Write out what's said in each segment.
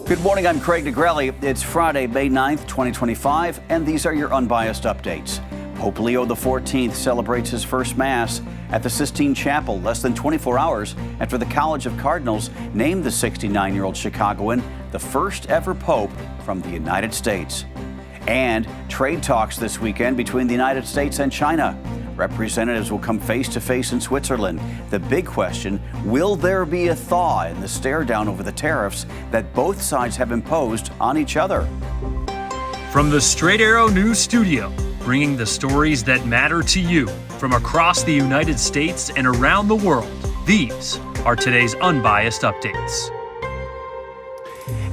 Good morning, I'm Craig Negrelli. It's Friday, May 9th, 2025, and these are your Unbiased Updates. Pope Leo XIV celebrates his first Mass at the Sistine Chapel less than 24 hours after the College of Cardinals named the 69-year-old Chicagoan the first ever Pope from the United States. And trade talks this weekend between the United States and China. Representatives will come face-to-face in Switzerland. The big question, will there be a thaw in the stare-down over the tariffs that both sides have imposed on each other? From the Straight Arrow News Studio, bringing the stories that matter to you from across the United States and around the world, these are today's Unbiased Updates.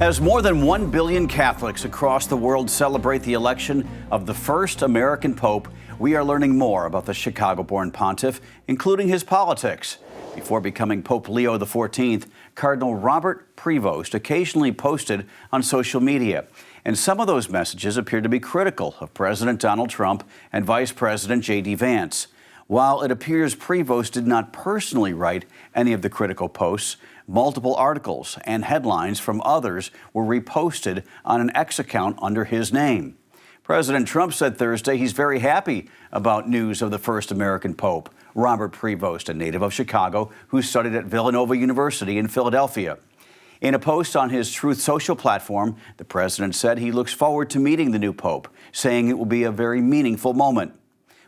As more than 1 billion Catholics across the world celebrate the election of the first American Pope, we are learning more about the Chicago-born pontiff, including his politics. Before becoming Pope Leo XIV, Cardinal Robert Prevost occasionally posted on social media, and some of those messages appeared to be critical of President Donald Trump and Vice President J.D. Vance. While it appears Prevost did not personally write any of the critical posts, multiple articles and headlines from others were reposted on an X account under his name. President Trump said Thursday he's very happy about news of the first American Pope, Robert Prevost, a native of Chicago who studied at Villanova University in Philadelphia. In a post on his Truth Social platform, the president said he looks forward to meeting the new pope, saying it will be a very meaningful moment.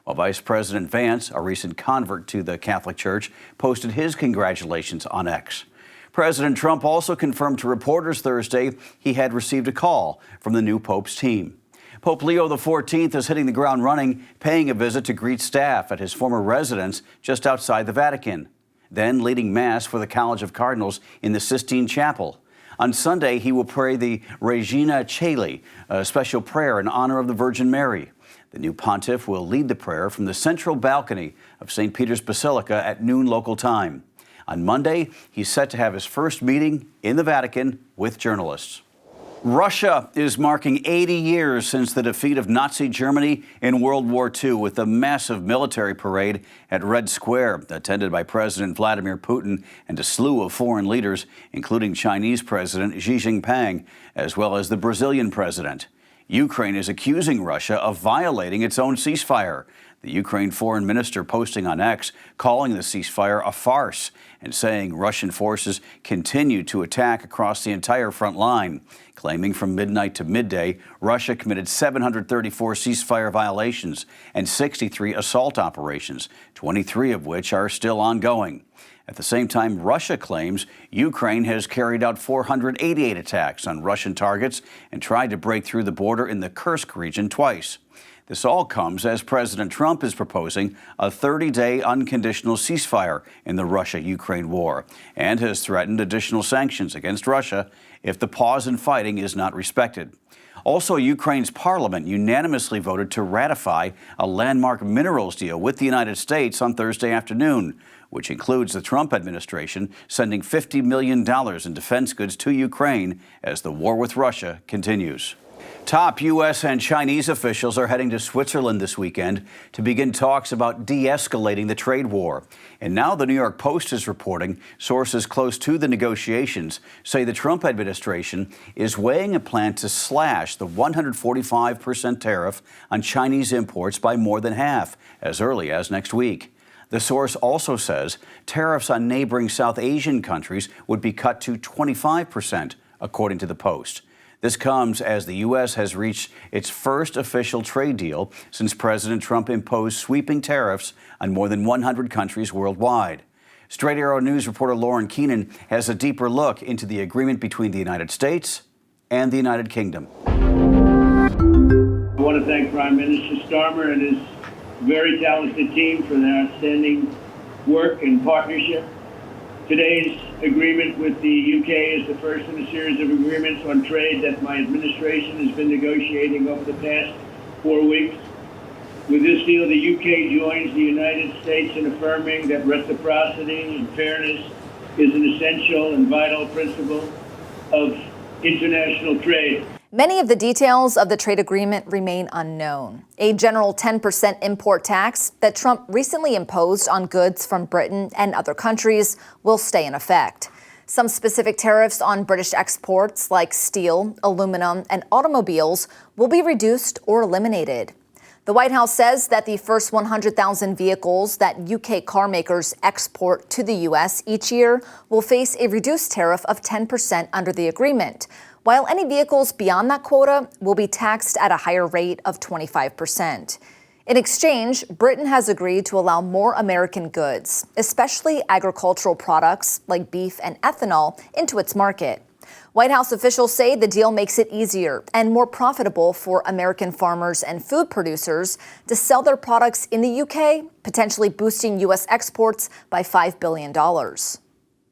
While Vice President Vance, a recent convert to the Catholic Church, posted his congratulations on X. President Trump also confirmed to reporters Thursday he had received a call from the new pope's team. Pope Leo XIV is hitting the ground running, paying a visit to greet staff at his former residence just outside the Vatican, then leading Mass for the College of Cardinals in the Sistine Chapel. On Sunday, he will pray the Regina Caeli, a special prayer in honor of the Virgin Mary. The new pontiff will lead the prayer from the central balcony of St. Peter's Basilica at noon local time. On Monday, he's set to have his first meeting in the Vatican with journalists. Russia is marking 80 years since the defeat of Nazi Germany in World War II with a massive military parade at Red Square, attended by President Vladimir Putin and a slew of foreign leaders, including Chinese President Xi Jinping, as well as the Brazilian president. Ukraine is accusing Russia of violating its own ceasefire. The Ukraine foreign minister posting on X, calling the ceasefire a farce and saying Russian forces continue to attack across the entire front line, claiming from midnight to midday, Russia committed 734 ceasefire violations and 63 assault operations, 23 of which are still ongoing. At the same time, Russia claims Ukraine has carried out 488 attacks on Russian targets and tried to break through the border in the Kursk region twice. This all comes as President Trump is proposing a 30-day unconditional ceasefire in the Russia-Ukraine war and has threatened additional sanctions against Russia if the pause in fighting is not respected. Also, Ukraine's parliament unanimously voted to ratify a landmark minerals deal with the United States on Thursday afternoon, which includes the Trump administration sending $50 million in defense goods to Ukraine as the war with Russia continues. Top U.S. and Chinese officials are heading to Switzerland this weekend to begin talks about de-escalating the trade war. And now the New York Post is reporting sources close to the negotiations say the Trump administration is weighing a plan to slash the 145% tariff on Chinese imports by more than half as early as next week. The source also says tariffs on neighboring South Asian countries would be cut to 25%, according to the Post. This comes as the U.S. has reached its first official trade deal since President Trump imposed sweeping tariffs on more than 100 countries worldwide. Straight Arrow News reporter Lauren Keenan has a deeper look into the agreement between the United States and the United Kingdom. I want to thank Prime Minister Starmer and his very talented team for their outstanding work and partnership. Today's agreement with the UK is the first in a series of agreements on trade that my administration has been negotiating over the past 4 weeks. With this deal, the UK joins the United States in affirming that reciprocity and fairness is an essential and vital principle of international trade. Many of the details of the trade agreement remain unknown. A general 10% import tax that Trump recently imposed on goods from Britain and other countries will stay in effect. Some specific tariffs on British exports like steel, aluminum, and automobiles will be reduced or eliminated. The White House says that the first 100,000 vehicles that UK car makers export to the U.S. each year will face a reduced tariff of 10% under the agreement, while any vehicles beyond that quota will be taxed at a higher rate of 25%. In exchange, Britain has agreed to allow more American goods, especially agricultural products like beef and ethanol, into its market. White House officials say the deal makes it easier and more profitable for American farmers and food producers to sell their products in the UK, potentially boosting U.S. exports by $5 billion.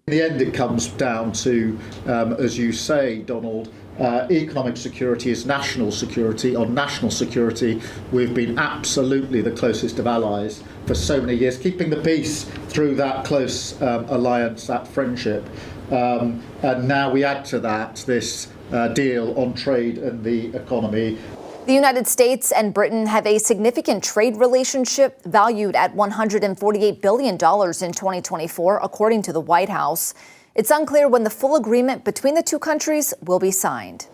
In the end, it comes down to, as you say, Donald, economic security is national security. On national security, we've been absolutely the closest of allies for so many years, keeping the peace through that close alliance, that friendship. And now we add to that this deal on trade and the economy. The United States and Britain have a significant trade relationship valued at $148 billion in 2024, according to the White House. It's unclear when the full agreement between the two countries will be signed.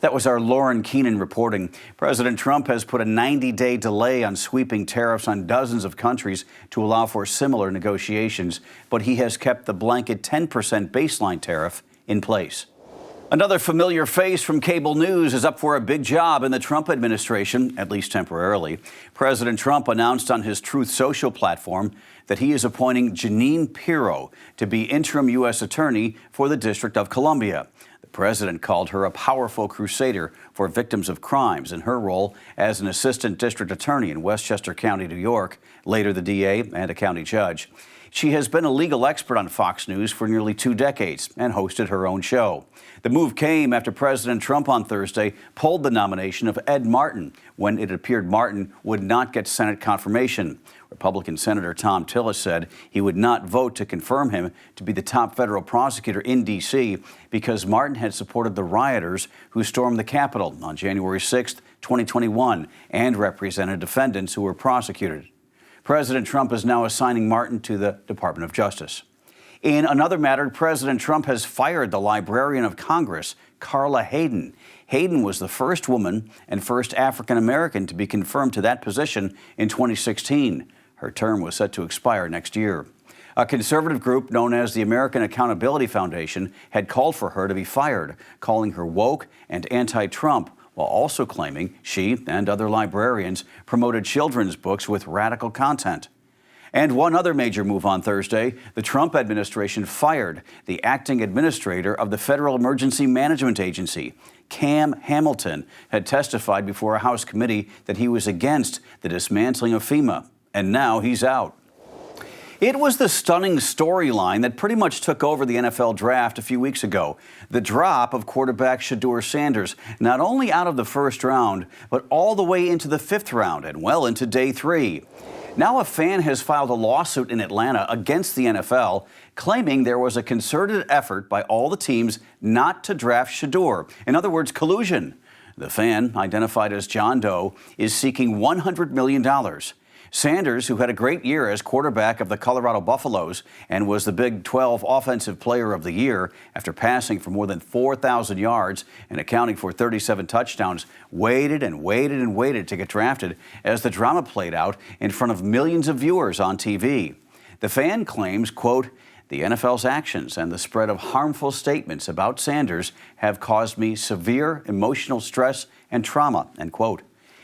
That was our Lauren Keenan reporting. President Trump has put a 90-day delay on sweeping tariffs on dozens of countries to allow for similar negotiations, but he has kept the blanket 10% baseline tariff in place. Another familiar face from cable news is up for a big job in the Trump administration, at least temporarily. President Trump announced on his Truth Social platform that he is appointing Jeanine Pirro to be interim U.S. attorney for the District of Columbia. The president called her a powerful crusader for victims of crimes in her role as an assistant district attorney in Westchester County, New York, later the DA and a county judge. She has been a legal expert on Fox News for nearly 2 decades and hosted her own show. The move came after President Trump on Thursday pulled the nomination of Ed Martin when it appeared Martin would not get Senate confirmation. Republican Senator Tom Tillis said he would not vote to confirm him to be the top federal prosecutor in D.C. because Martin had supported the rioters who stormed the Capitol on January 6, 2021, and represented defendants who were prosecuted. President Trump is now assigning Martin to the Department of Justice. In another matter, President Trump has fired the Librarian of Congress, Carla Hayden. Hayden was the first woman and first African American to be confirmed to that position in 2016. Her term was set to expire next year. A conservative group known as the American Accountability Foundation had called for her to be fired, calling her woke and anti-Trump, while also claiming she and other librarians promoted children's books with radical content. And one other major move on Thursday, the Trump administration fired the acting administrator of the Federal Emergency Management Agency. Cam Hamilton had testified before a House committee that he was against the dismantling of FEMA, and now he's out. It was the stunning storyline that pretty much took over the NFL draft a few weeks ago. The drop of quarterback Shedeur Sanders, not only out of the first round, but all the way into the 5th round and well into day 3. Now a fan has filed a lawsuit in Atlanta against the NFL, claiming there was a concerted effort by all the teams not to draft Shedeur. In other words, collusion. The fan, identified as John Doe, is seeking $100 million. Sanders, who had a great year as quarterback of the Colorado Buffaloes and was the Big 12 Offensive Player of the Year after passing for more than 4,000 yards and accounting for 37 touchdowns, waited and waited and waited to get drafted as the drama played out in front of millions of viewers on TV. The fan claims, quote, "The NFL's actions and the spread of harmful statements about Sanders have caused me severe emotional stress and trauma," end quote.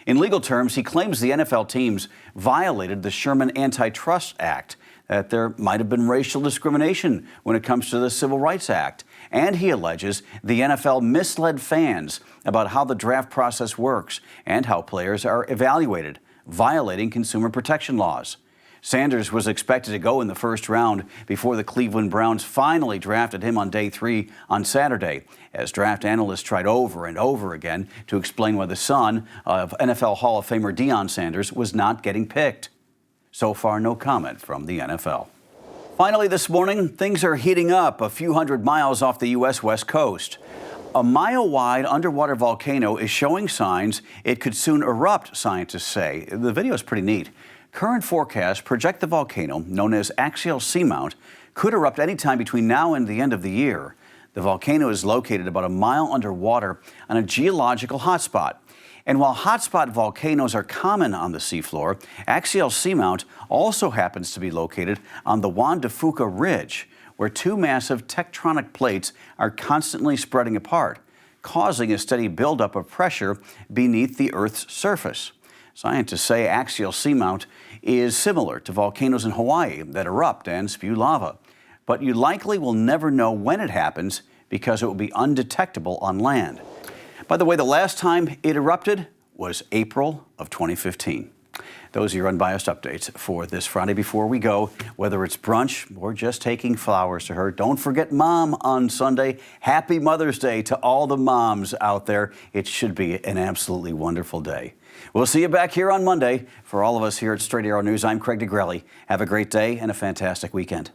In legal terms, he claims the NFL teams violated the Sherman Antitrust Act, that there might have been racial discrimination when it comes to the Civil Rights Act, and he alleges the NFL misled fans about how the draft process works and how players are evaluated, violating consumer protection laws. Sanders was expected to go in the first round before the Cleveland Browns finally drafted him on day 3 on Saturday, as draft analysts tried over and over again to explain why the son of NFL Hall of Famer Deion Sanders was not getting picked. So far, no comment from the NFL. Finally this morning, things are heating up a few hundred miles off the U.S. West Coast. A mile-wide underwater volcano is showing signs it could soon erupt, scientists say. The video is pretty neat. Current forecasts project the volcano, known as Axial Seamount, could erupt anytime between now and the end of the year. The volcano is located about a mile underwater on a geological hotspot. And while hotspot volcanoes are common on the seafloor, Axial Seamount also happens to be located on the Juan de Fuca Ridge, where two massive tectonic plates are constantly spreading apart, causing a steady buildup of pressure beneath the Earth's surface. Scientists say Axial Seamount is similar to volcanoes in Hawaii that erupt and spew lava. But you likely will never know when it happens because it will be undetectable on land. By the way, the last time it erupted was April of 2015. Those are your unbiased updates for this Friday. Before we go, whether it's brunch or just taking flowers to her, don't forget Mom on Sunday. Happy Mother's Day to all the moms out there. It should be an absolutely wonderful day. We'll see you back here on Monday. For all of us here at Straight Arrow News, I'm Craig DeGrelli. Have a great day and a fantastic weekend.